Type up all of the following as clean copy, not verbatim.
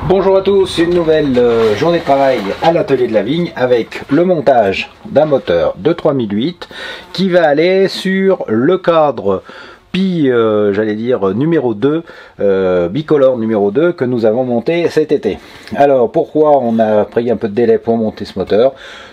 Bonjour à tous, une nouvelle journée de travail à l'atelier de la vigne avec le montage d'un moteur de 3008 qui va aller sur le cadre Pi, j'allais dire numéro 2, bicolore numéro 2 que nous avons monté cet été. Alors pourquoi on a pris un peu de délai pour monter ce moteur?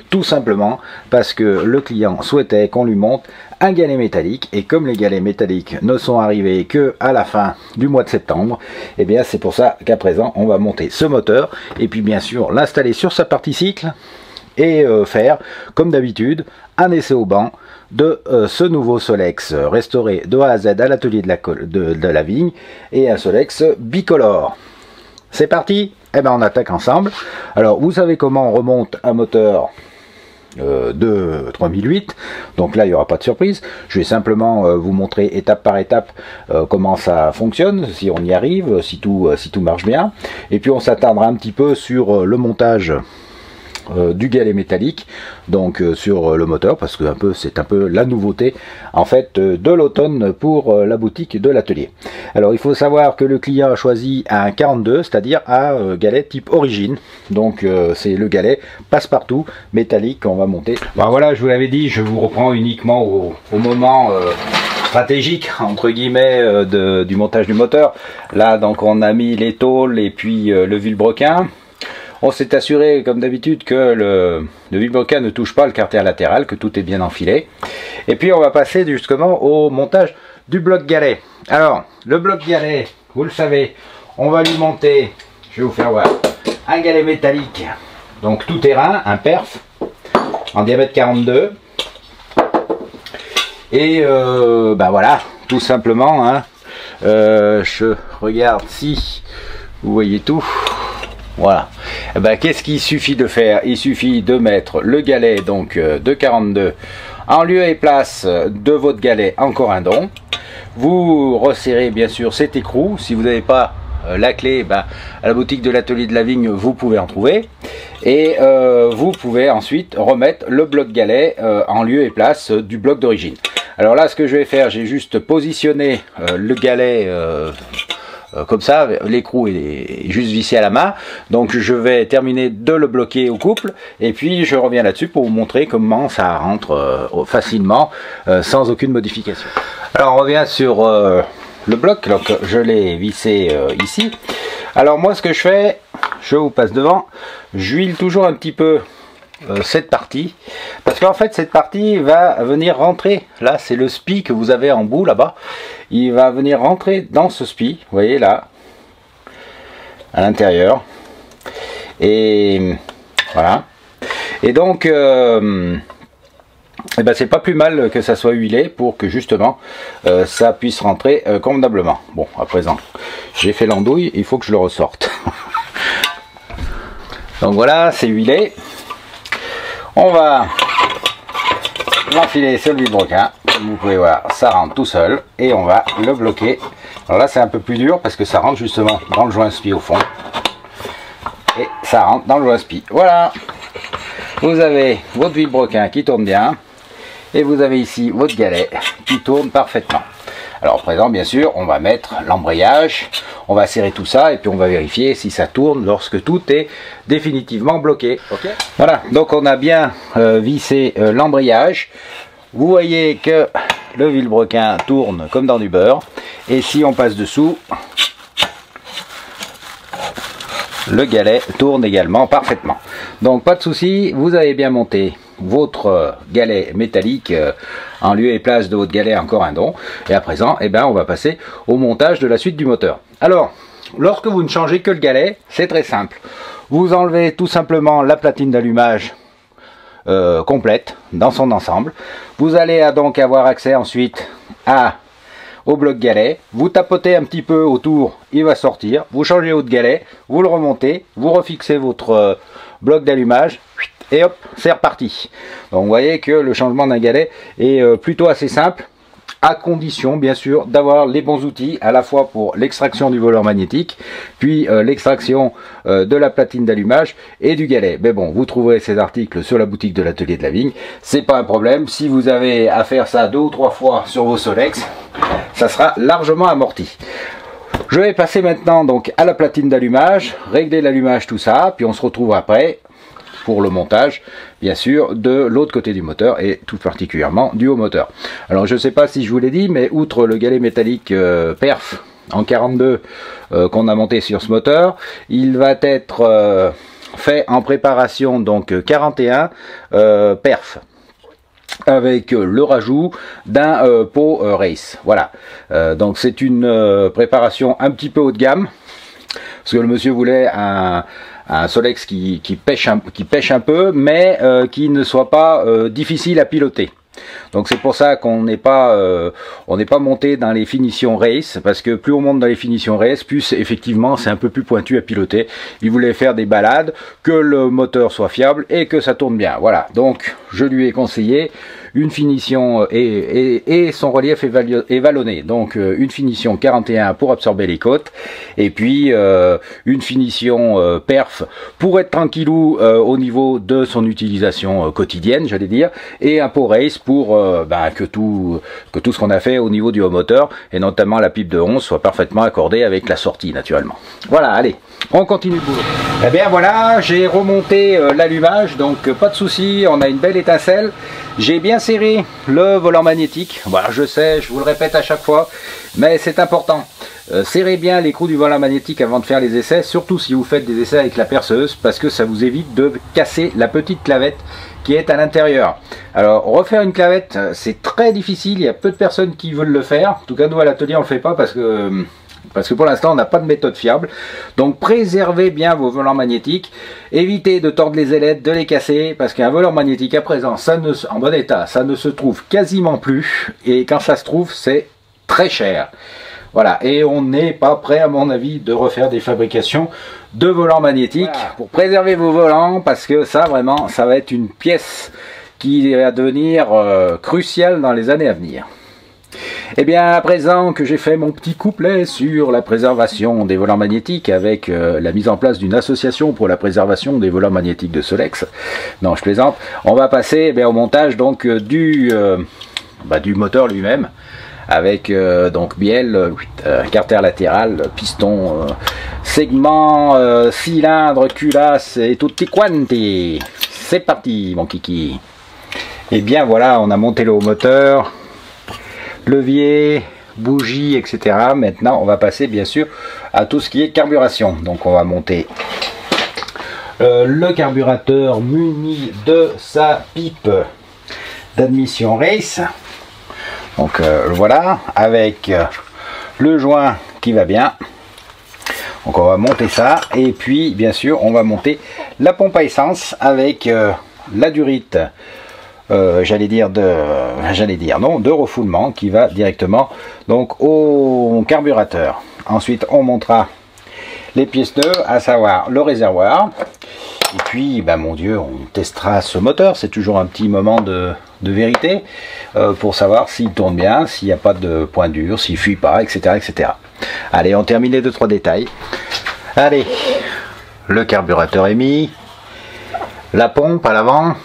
Tout simplement parce que le client souhaitait qu'on lui monte un galet métallique, et comme les galets métalliques ne sont arrivés que à la fin du mois de septembre, et bien c'est pour ça qu'à présent on va monter ce moteur et puis bien sûr l'installer sur sa partie cycle et faire comme d'habitude un essai au banc de ce nouveau Solex restauré de A à Z à l'atelier de la vigne, et un Solex bicolore. C'est parti, et ben on attaque ensemble. Alors vous savez comment on remonte un moteur de 3008, donc là il n'y aura pas de surprise. Je vais simplement vous montrer étape par étape comment ça fonctionne, si on y arrive, si tout marche bien, et puis on s'attardera un petit peu sur le montage du galet métallique, donc sur le moteur, parce que c'est un peu la nouveauté en fait de l'automne pour la boutique de l'atelier. Alors il faut savoir que le client a choisi un 42, c'est-à-dire un galet type origine, donc c'est le galet passe-partout métallique qu'on va monter. Bon, voilà, je vous l'avais dit, je vous reprends uniquement au moment stratégique entre guillemets du montage du moteur. Là donc on a mis les tôles et puis le vilebrequin. On s'est assuré, comme d'habitude, que le vilebrequin ne touche pas le carter latéral, que tout est bien enfilé. Et puis on va passer justement au montage du bloc galet. Alors, le bloc galet, vous le savez, on va lui monter, je vais vous faire voir, un galet métallique, donc tout terrain, un perf, en diamètre 42. Et ben voilà, tout simplement, hein, je regarde si vous voyez tout. Voilà. Eh ben, qu'est-ce qu'il suffit de faire? Il suffit de mettre le galet donc de 42 en lieu et place de votre galet en corindon. Vous resserrez bien sûr cet écrou. Si vous n'avez pas la clé, ben, à la boutique de l'atelier de la vigne, vous pouvez en trouver. Et vous pouvez ensuite remettre le bloc galet en lieu et place du bloc d'origine. Alors là, ce que je vais faire, j'ai juste positionné le galet comme ça, l'écrou est juste vissé à la main, donc je vais terminer de le bloquer au couple, et puis je reviens là-dessus pour vous montrer comment ça rentre facilement, sans aucune modification. Alors on revient sur le bloc, donc je l'ai vissé ici. Alors moi ce que je fais, je vous passe devant, j'huile toujours un petit peu cette partie, parce qu'en fait cette partie va venir rentrer, là c'est le spi que vous avez en bout là-bas, il va venir rentrer dans ce spi, vous voyez là, à l'intérieur, et voilà, et donc eh ben, c'est pas plus mal que ça soit huilé pour que justement ça puisse rentrer convenablement. Bon, à présent j'ai fait l'andouille, il faut que je le ressorte. Donc voilà, c'est huilé. On va l'enfiler sur le vilebrequin, comme vous pouvez voir, ça rentre tout seul, et on va le bloquer. Alors là c'est un peu plus dur parce que ça rentre justement dans le joint spi au fond, et ça rentre dans le joint spi. Voilà, vous avez votre vilebrequin qui tourne bien, et vous avez ici votre galet qui tourne parfaitement. Alors à présent bien sûr on va mettre l'embrayage, on va serrer tout ça et puis on va vérifier si ça tourne lorsque tout est définitivement bloqué. Okay. Voilà, donc on a bien vissé l'embrayage. Vous voyez que le vilebrequin tourne comme dans du beurre, et si on passe dessous, le galet tourne également parfaitement. Donc pas de souci, vous avez bien monté votre galet métallique en lieu et place de votre galet en corindon, et à présent eh ben, on va passer au montage de la suite du moteur. Alors lorsque vous ne changez que le galet, c'est très simple, vous enlevez tout simplement la platine d'allumage complète dans son ensemble. Vous allez donc avoir accès ensuite au bloc galet, vous tapotez un petit peu autour, il va sortir, vous changez votre galet, vous le remontez, vous refixez votre bloc d'allumage, et hop, c'est reparti. Donc vous voyez que le changement d'un galet est plutôt assez simple, à condition bien sûr d'avoir les bons outils, à la fois pour l'extraction du voleur magnétique, puis l'extraction de la platine d'allumage et du galet. Mais bon, vous trouverez ces articles sur la boutique de l'atelier de la vigne, c'est pas un problème. Si vous avez à faire ça 2 ou 3 fois sur vos Solex, ça sera largement amorti. Je vais passer maintenant donc à la platine d'allumage, régler l'allumage, tout ça, puis on se retrouve après pour le montage, bien sûr, de l'autre côté du moteur et tout particulièrement du haut moteur. Alors je ne sais pas si je vous l'ai dit, mais outre le galet métallique perf en 42 qu'on a monté sur ce moteur, il va être fait en préparation donc 41 perf, avec le rajout d'un pot race. Voilà, donc c'est une préparation un petit peu haut de gamme, parce que le monsieur voulait un Solex qui pêche un peu, mais qui ne soit pas difficile à piloter. Donc c'est pour ça qu'on n'est pas monté dans les finitions race, parce que plus on monte dans les finitions race, plus effectivement c'est un peu plus pointu à piloter. Il voulait faire des balades, que le moteur soit fiable et que ça tourne bien. Voilà, donc je lui ai conseillé une finition et son relief est vallonné. Donc une finition 41 pour absorber les côtes, et puis une finition perf pour être tranquillou au niveau de son utilisation quotidienne, j'allais dire, et un pot race pour que tout ce qu'on a fait au niveau du haut moteur, et notamment la pipe de 11, soit parfaitement accordée avec la sortie naturellement. Voilà, allez, on continue le boulot. Et bien voilà, j'ai remonté l'allumage, donc pas de souci, on a une belle étincelle. J'ai bien serré le volant magnétique. Voilà, je sais, je vous le répète à chaque fois, mais c'est important. Serrez bien l'écrou du volant magnétique avant de faire les essais, surtout si vous faites des essais avec la perceuse, parce que ça vous évite de casser la petite clavette qui est à l'intérieur. Alors refaire une clavette, c'est très difficile, il y a peu de personnes qui veulent le faire. En tout cas nous à l'atelier on le fait pas parce que pour l'instant on n'a pas de méthode fiable. Donc préservez bien vos volants magnétiques, évitez de tordre les ailettes, de les casser, parce qu'un volant magnétique à présent, en bon état, ça ne se trouve quasiment plus, et quand ça se trouve c'est très cher. Voilà, et on n'est pas prêt à mon avis de refaire des fabrications de volants magnétiques. Voilà, pour préserver vos volants, parce que ça vraiment, ça va être une pièce qui va devenir cruciale dans les années à venir. Et bien à présent que j'ai fait mon petit couplet sur la préservation des volants magnétiques avec la mise en place d'une association pour la préservation des volants magnétiques de Solex, non je plaisante, on va passer au montage donc du moteur lui-même, avec donc bielle, carter latéral, piston, segment, cylindre, culasse et tutti quanti. C'est parti mon kiki. Et bien voilà, on a monté le haut moteur, levier, bougie, etc. Maintenant on va passer bien sûr à tout ce qui est carburation. Donc on va monter le carburateur muni de sa pipe d'admission race. Donc voilà, avec le joint qui va bien. Donc on va monter ça, et puis bien sûr on va monter la pompe à essence avec la durite, de refoulement qui va directement donc au carburateur. Ensuite on montera les pièces neuves, à savoir le réservoir. Et puis, mon Dieu, on testera ce moteur. C'est toujours un petit moment de vérité pour savoir s'il tourne bien, s'il n'y a pas de point dur, s'il ne fuit pas, etc., etc. Allez, on termine les 2-3 détails. Allez, le carburateur est mis, la pompe à l'avant,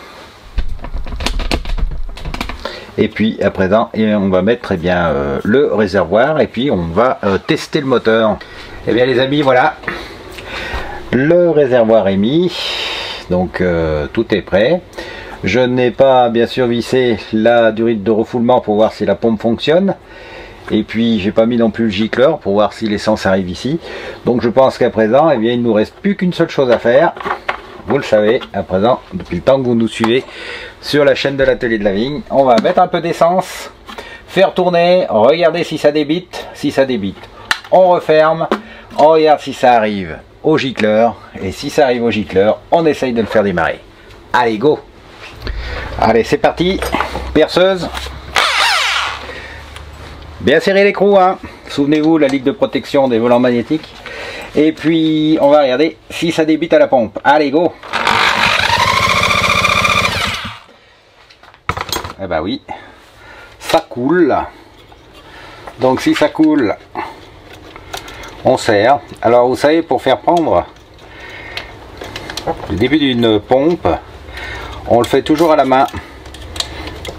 et puis à présent, on va mettre le réservoir, et puis on va tester le moteur. Et bien les amis, voilà. Le réservoir est mis, donc tout est prêt. Je n'ai pas bien sûr vissé la durite de refoulement pour voir si la pompe fonctionne. Et puis j'ai pas mis non plus le gicleur pour voir si l'essence arrive ici. Donc je pense qu'à présent, il ne nous reste plus qu'une seule chose à faire. Vous le savez, à présent, depuis le temps que vous nous suivez sur la chaîne de l'Atelier de la Vigne, on va mettre un peu d'essence, faire tourner, regarder si ça débite. Si ça débite, on referme, on regarde si ça arrive au gicleur, et si ça arrive au gicleur, on essaye de le faire démarrer. Allez, go! Allez, c'est parti, perceuse, bien serrer l'écrou, hein. Souvenez-vous, la ligue de protection des volants magnétiques, et puis on va regarder si ça débite à la pompe. Allez, go! Eh ben oui, ça coule. Donc si ça coule, on serre. Alors vous savez, pour faire prendre le début d'une pompe, on le fait toujours à la main.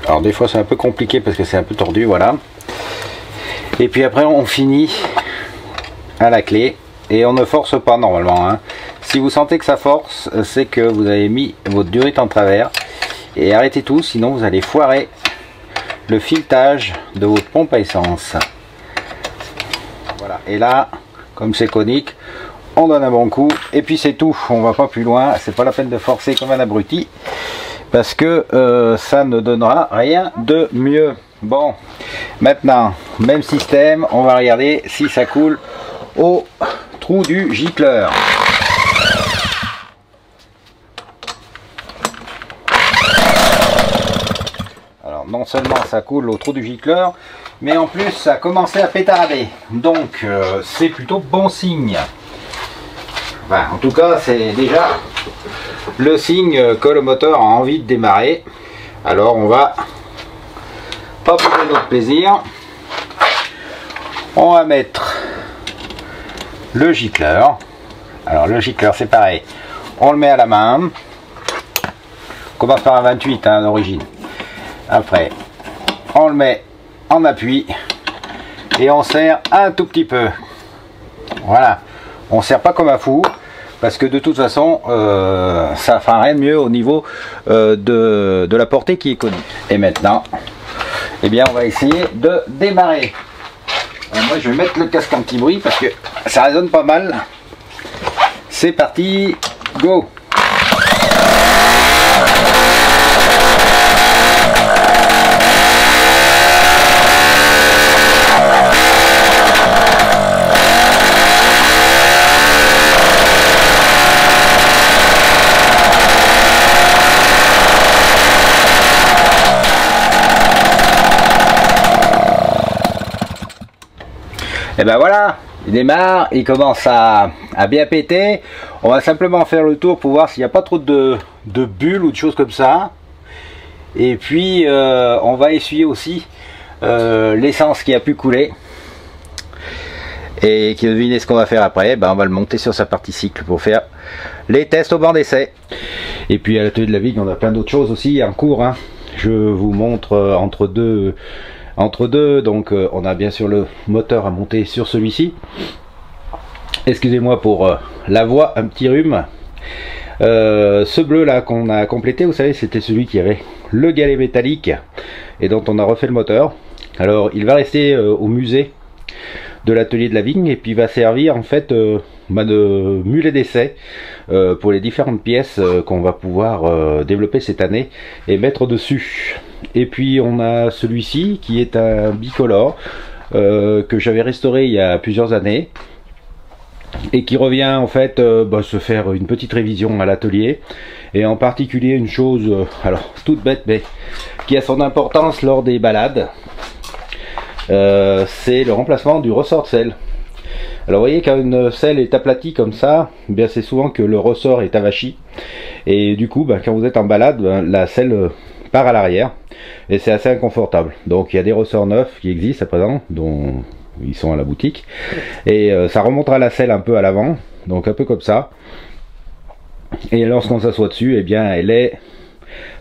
Alors des fois c'est un peu compliqué parce que c'est un peu tordu, voilà. Et puis après on finit à la clé et on ne force pas normalement, hein. Si vous sentez que ça force, c'est que vous avez mis votre durite en travers, et arrêtez tout, sinon vous allez foirer le filetage de votre pompe à essence. Voilà, et là comme c'est conique, on donne un bon coup et puis c'est tout, on va pas plus loin, c'est pas la peine de forcer comme un abruti parce que ça ne donnera rien de mieux. Bon, maintenant même système, on va regarder si ça coule au trou du gicleur. Alors non seulement ça coule au trou du gicleur, mais en plus ça a commencé à pétarder, donc c'est plutôt bon signe. Enfin, en tout cas c'est déjà le signe que le moteur a envie de démarrer. Alors on va pas prendre notre plaisir, on va mettre le gicleur. Alors le gicleur c'est pareil, on le met à la main, on commence par un 28 hein, d'origine, après on le met en appui et on serre un tout petit peu. Voilà, on serre pas comme un fou parce que de toute façon ça fera rien de mieux au niveau de la portée qui est connue. Et maintenant eh bien on va essayer de démarrer. Moi je vais mettre le casque anti-bruit parce que ça résonne pas mal. C'est parti, go! Et ben voilà, il démarre, il commence à bien péter. On va simplement faire le tour pour voir s'il n'y a pas trop de bulles ou de choses comme ça. Et puis on va essuyer aussi l'essence qui a pu couler. Et qui devinez ce qu'on va faire après, ben on va le monter sur sa partie cycle pour faire les tests au banc d'essai. Et puis à l'atelier de la Vigne, on a plein d'autres choses aussi en cours, hein. Je vous montre entre deux, donc on a bien sûr le moteur à monter sur celui-ci. Excusez-moi pour la voix, un petit rhume. Ce bleu là qu'on a complété, vous savez, c'était celui qui avait le galet métallique et dont on a refait le moteur. Alors il va rester au musée de l'atelier de la Vigne et puis va servir en fait de mulet d'essai pour les différentes pièces qu'on va pouvoir développer cette année et mettre dessus. Et puis on a celui-ci qui est un bicolore que j'avais restauré il y a plusieurs années et qui revient en fait se faire une petite révision à l'atelier, et en particulier une chose alors toute bête mais qui a son importance lors des balades, c'est le remplacement du ressort de selle. Alors vous voyez, quand une selle est aplatie comme ça, eh bien c'est souvent que le ressort est avachi, et du coup quand vous êtes en balade, la selle part à l'arrière et c'est assez inconfortable. Donc il y a des ressorts neufs qui existent à présent, dont ils sont à la boutique, et ça remontera la selle un peu à l'avant, donc un peu comme ça, et lorsqu'on s'assoit dessus, eh bien elle est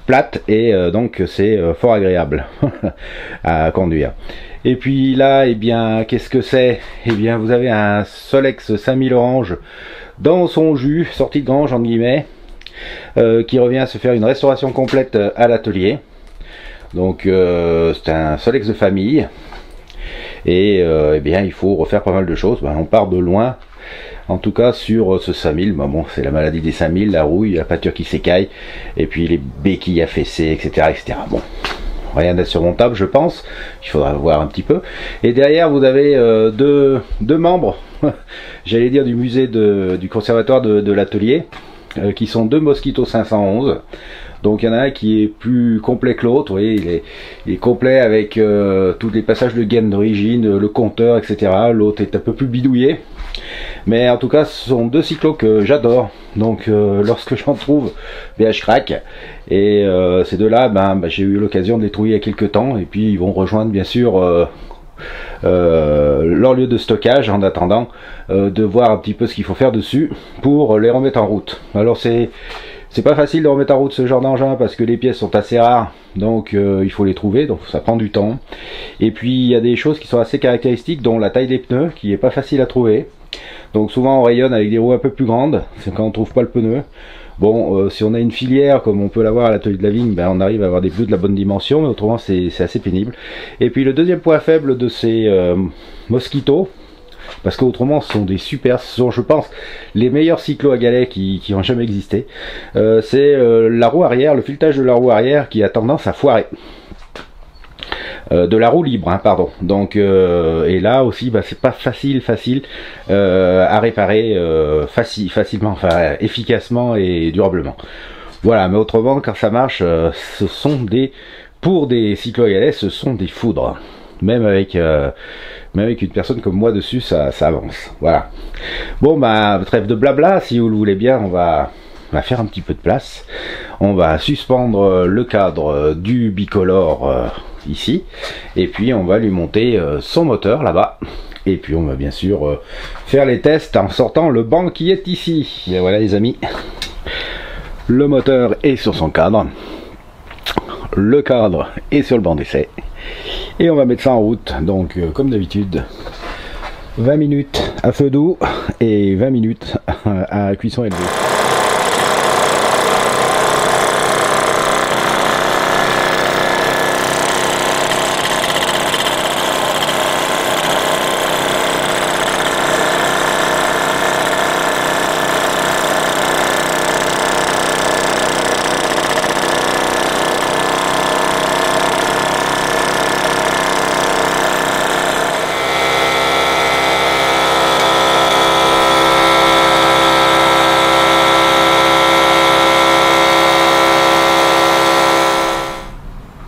plate et donc c'est fort agréable à conduire. Et puis là, eh bien qu'est-ce que c'est? Eh bien vous avez un Solex 5000 orange dans son jus, sorti de grange entre guillemets, qui revient à se faire une restauration complète à l'atelier. Donc c'est un Solex de famille, et eh bien il faut refaire pas mal de choses. On part de loin en tout cas sur ce 5000. Bon, c'est la maladie des 5000, la rouille, la pâture qui s'écaille, et puis les béquilles affaissées, etc., etc. Bon, rien d'insurmontable je pense, il faudra voir un petit peu. Et derrière vous avez deux membres j'allais dire du musée du conservatoire de l'atelier, qui sont deux Mosquito 511. Donc il y en a un qui est plus complet que l'autre, vous voyez, il est complet avec tous les passages de gaine d'origine, le compteur, etc. L'autre est un peu plus bidouillé, mais en tout cas ce sont deux cyclos que j'adore. Donc lorsque j'en trouve, bien je craque. Et ces deux là, j'ai eu l'occasion de les trouver il y a quelques temps, et puis ils vont rejoindre bien sûr leur lieu de stockage en attendant de voir un petit peu ce qu'il faut faire dessus pour les remettre en route. Alors c'est pas facile de remettre en route ce genre d'engin parce que les pièces sont assez rares, donc il faut les trouver, donc ça prend du temps. Et puis il y a des choses qui sont assez caractéristiques, dont la taille des pneus qui est pas facile à trouver. Donc souvent on rayonne avec des roues un peu plus grandes, c'est quand on trouve pas le pneu. Bon, si on a une filière comme on peut l'avoir à l'atelier de la vigne, ben, on arrive à avoir des pneus de la bonne dimension, mais autrement c'est assez pénible. Et puis le deuxième point faible de ces Mosquito, parce qu'autrement ce sont des super, ce sont je pense les meilleurs cyclos à galets qui ont jamais existé, c'est la roue arrière, le filetage de la roue arrière qui a tendance à foirer. De la roue libre, hein, pardon. Donc et là aussi, bah, c'est pas facile à réparer facilement, enfin efficacement et durablement. Voilà, mais autrement, quand ça marche, ce sont pour des cyclos à galets, ce sont des foudres. Même avec une personne comme moi dessus, ça avance. Voilà. Bon, bah trêve de blabla. Si vous le voulez bien, on va faire un petit peu de place. On va suspendre le cadre du bicolore ici, et puis on va lui monter son moteur là-bas, et puis on va bien sûr faire les tests en sortant le banc qui est ici. Et voilà les amis, le moteur est sur son cadre, le cadre est sur le banc d'essai, et on va mettre ça en route. Donc comme d'habitude, 20 minutes à feu doux et 20 minutes à cuisson élevée.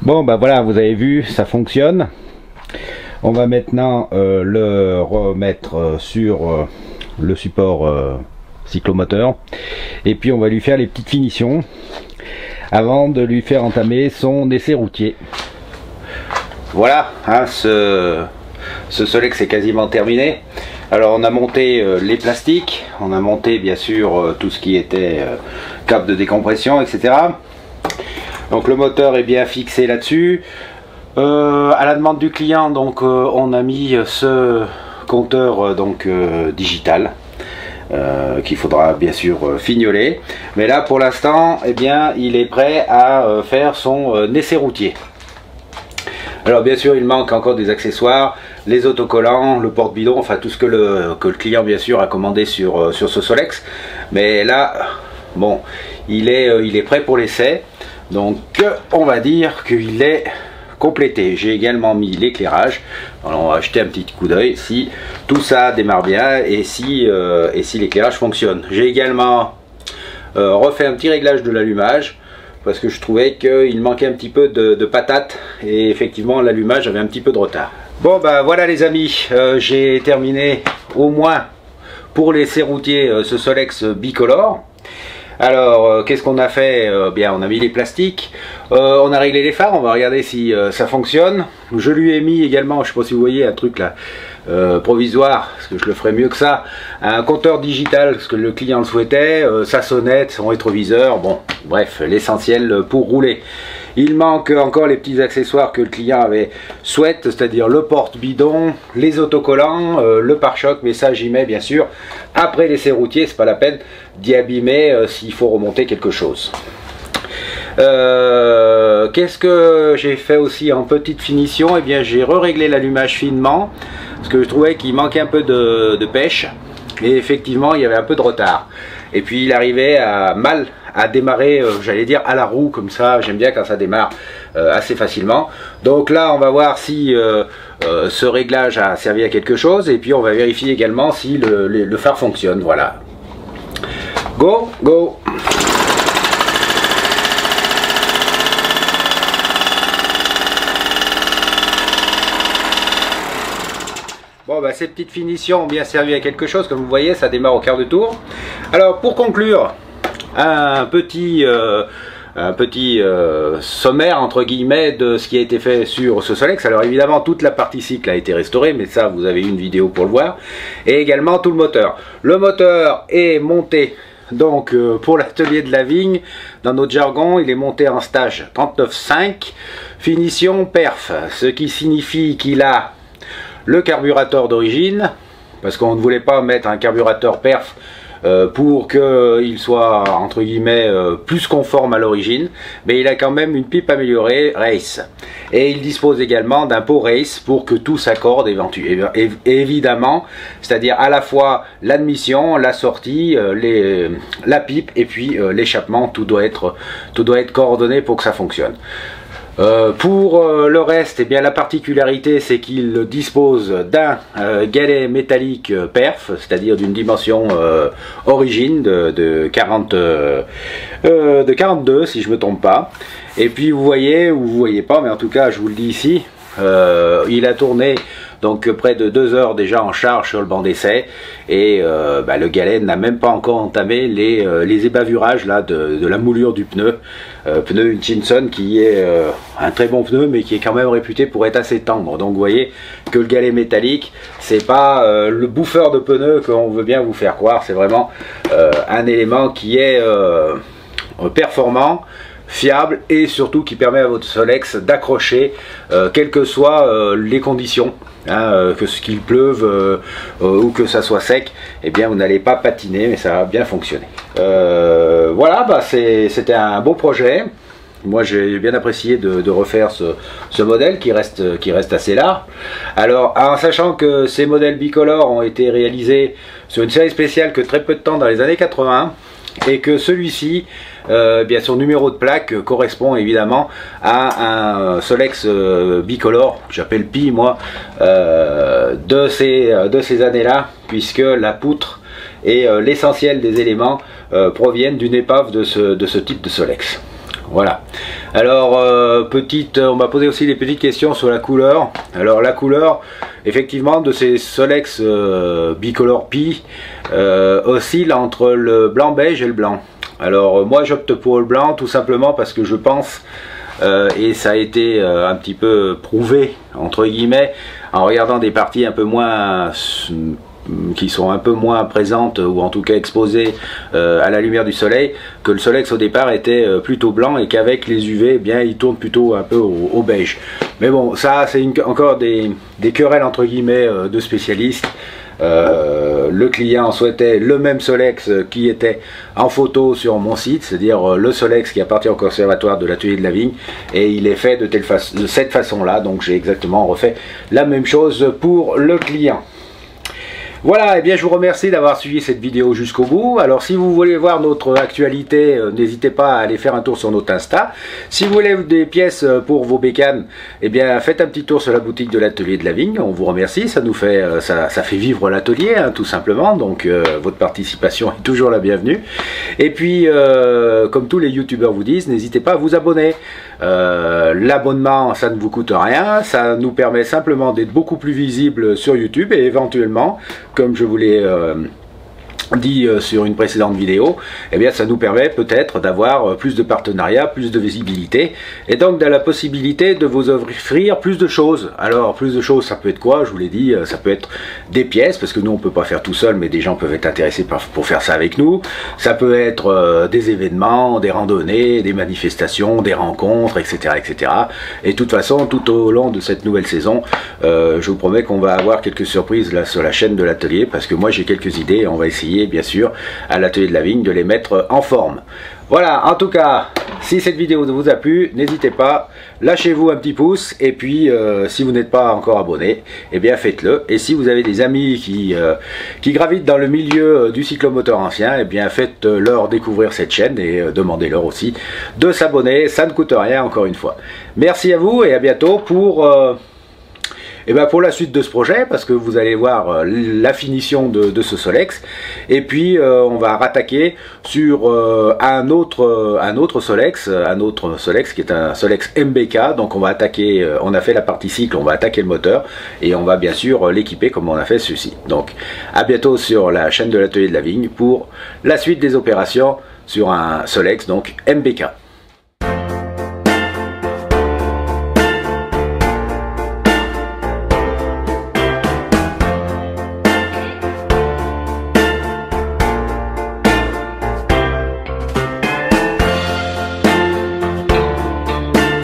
Bon bah voilà, vous avez vu, ça fonctionne. On va maintenant le remettre sur le support cyclomoteur, et puis on va lui faire les petites finitions avant de lui faire entamer son essai routier. Voilà, hein, ce Solex est quasiment terminé. Alors on a monté les plastiques, on a monté bien sûr tout ce qui était câble de décompression, etc. Donc le moteur est bien fixé là-dessus. À la demande du client, donc on a mis ce compteur digital qu'il faudra bien sûr fignoler. Mais là pour l'instant, eh bien, il est prêt à faire son essai routier. Alors bien sûr il manque encore des accessoires, les autocollants, le porte-bidon, enfin tout ce que le client bien sûr a commandé sur ce Solex. Mais là, bon, il est prêt pour l'essai. Donc on va dire qu'il est complété. J'ai également mis l'éclairage. Alors on va jeter un petit coup d'œil si tout ça démarre bien et si l'éclairage fonctionne. J'ai également refait un petit réglage de l'allumage parce que je trouvais qu'il manquait un petit peu de patate, et effectivement l'allumage avait un petit peu de retard. Bon bah voilà les amis, j'ai terminé au moins pour l'essai routier ce Solex bicolore. Alors, qu'est-ce qu'on a fait? Bien, on a mis les plastiques, on a réglé les phares, on va regarder si ça fonctionne. Je lui ai mis également, je ne sais pas si vous voyez, un truc là, provisoire, parce que je le ferai mieux que ça, un compteur digital, parce que le client le souhaitait, sa sonnette, son rétroviseur, bon, bref, l'essentiel pour rouler. Il manque encore les petits accessoires que le client souhaite, c'est-à-dire le porte-bidon, les autocollants, le pare-choc, mais ça j'y mets bien sûr après l'essai routier, c'est pas la peine d'y abîmer s'il faut remonter quelque chose. Qu'est-ce que j'ai fait aussi en petite finition? Eh bien j'ai réglé l'allumage finement, parce que je trouvais qu'il manquait un peu de pêche, et effectivement il y avait un peu de retard. Et puis il arrivait à démarrer, j'allais dire à la roue, comme ça, j'aime bien quand ça démarre assez facilement. Donc là on va voir si ce réglage a servi à quelque chose, et puis on va vérifier également si le phare fonctionne. Voilà. Go, go! Bon bah ces petites finitions ont bien servi à quelque chose, comme vous voyez ça démarre au quart de tour. Alors pour conclure, un petit sommaire entre guillemets de ce qui a été fait sur ce Solex. Alors évidemment toute la partie cycle a été restaurée, mais ça vous avez une vidéo pour le voir, et également tout le moteur. Le moteur est monté donc pour l'atelier de la vigne, dans notre jargon il est monté en stage 39.5 finition perf, ce qui signifie qu'il a le carburateur d'origine, parce qu'on ne voulait pas mettre un carburateur perf pour qu'il soit entre guillemets plus conforme à l'origine, mais il a quand même une pipe améliorée race, et il dispose également d'un pot race pour que tout s'accorde évidemment, c'est-à-dire à la fois l'admission, la sortie, la pipe et puis l'échappement, tout doit être coordonné pour que ça fonctionne. Pour le reste, eh bien, la particularité c'est qu'il dispose d'un galet métallique perf, c'est-à-dire d'une dimension origine de 42 si je me trompe pas. Et puis vous voyez, ou vous voyez pas, mais en tout cas je vous le dis ici, il a tourné donc près de 2 heures déjà en charge sur le banc d'essai, et le galet n'a même pas encore entamé les ébavurages là de la moulure du pneu. Pneu Hutchinson qui est un très bon pneu, mais qui est quand même réputé pour être assez tendre. Donc vous voyez que le galet métallique, c'est pas le bouffeur de pneus qu'on veut bien vous faire croire, c'est vraiment un élément qui est performant, fiable, et surtout qui permet à votre Solex d'accrocher quelles que soient les conditions, hein, que ce qu'il pleuve ou que ça soit sec, et bien vous n'allez pas patiner, mais ça va bien fonctionner. Voilà, c'était un beau projet. Moi j'ai bien apprécié de refaire ce modèle qui reste assez large. Alors en sachant que ces modèles bicolores ont été réalisés sur une série spéciale que très peu de temps dans les années 80, et que celui-ci, bien son numéro de plaque correspond évidemment à un Solex bicolore, j'appelle Pi moi, de ces années-là, puisque la poutre et l'essentiel des éléments proviennent d'une épave de ce type de Solex. Voilà. Alors on m'a posé aussi des petites questions sur la couleur. Alors la couleur, effectivement, de ces Solex bicolore Pi oscille entre le blanc beige et le blanc. Alors moi j'opte pour le blanc tout simplement parce que je pense, et ça a été un petit peu prouvé entre guillemets en regardant des parties un peu moins qui sont un peu moins présentes, ou en tout cas exposées à la lumière du soleil, que le Solex au départ était plutôt blanc, et qu'avec les UV, eh bien, il tourne plutôt un peu au beige. Mais bon, ça c'est encore des querelles entre guillemets de spécialistes. Le client souhaitait le même Solex qui était en photo sur mon site, c'est-à-dire le Solex qui appartient au conservatoire de l'atelier de la vigne, et il est fait de cette façon-là, donc j'ai exactement refait la même chose pour le client. Voilà, et bien je vous remercie d'avoir suivi cette vidéo jusqu'au bout. Alors si vous voulez voir notre actualité, n'hésitez pas à aller faire un tour sur notre Insta. Si vous voulez des pièces pour vos bécanes, eh bien faites un petit tour sur la boutique de l'atelier de la vigne. On vous remercie, ça nous fait ça fait vivre l'atelier, hein, tout simplement. Donc votre participation est toujours la bienvenue. Et puis comme tous les youtubeurs vous disent, n'hésitez pas à vous abonner. L'abonnement, ça ne vous coûte rien, ça nous permet simplement d'être beaucoup plus visible sur YouTube, et éventuellement, comme je vous l'ai dit sur une précédente vidéo, eh bien ça nous permet peut-être d'avoir plus de partenariats, plus de visibilité, et donc de la possibilité de vous offrir plus de choses. Alors plus de choses, ça peut être quoi? Je vous l'ai dit, ça peut être des pièces, parce que nous on peut pas faire tout seul, mais des gens peuvent être intéressés pour faire ça avec nous. Ça peut être des événements, des randonnées, des manifestations, des rencontres, etc., etc. Et de toute façon, tout au long de cette nouvelle saison, je vous promets qu'on va avoir quelques surprises là sur la chaîne de l'atelier, parce que moi j'ai quelques idées, et on va essayer bien sûr à l'atelier de la vigne de les mettre en forme. Voilà, en tout cas, si cette vidéo vous a plu, n'hésitez pas, lâchez-vous un petit pouce, et puis si vous n'êtes pas encore abonné, eh bien faites-le. Et si vous avez des amis qui gravitent dans le milieu du cyclomoteur ancien, eh bien faites-leur découvrir cette chaîne, et demandez-leur aussi de s'abonner, ça ne coûte rien encore une fois. Merci à vous, et à bientôt pour la suite de ce projet, parce que vous allez voir la finition de ce Solex, et puis on va rattaquer sur un autre Solex qui est un Solex MBK. Donc on va attaquer, on a fait la partie cycle, on va attaquer le moteur, et on va bien sûr l'équiper comme on a fait ceci. Donc à bientôt sur la chaîne de l'atelier de la vigne pour la suite des opérations sur un Solex donc MBK.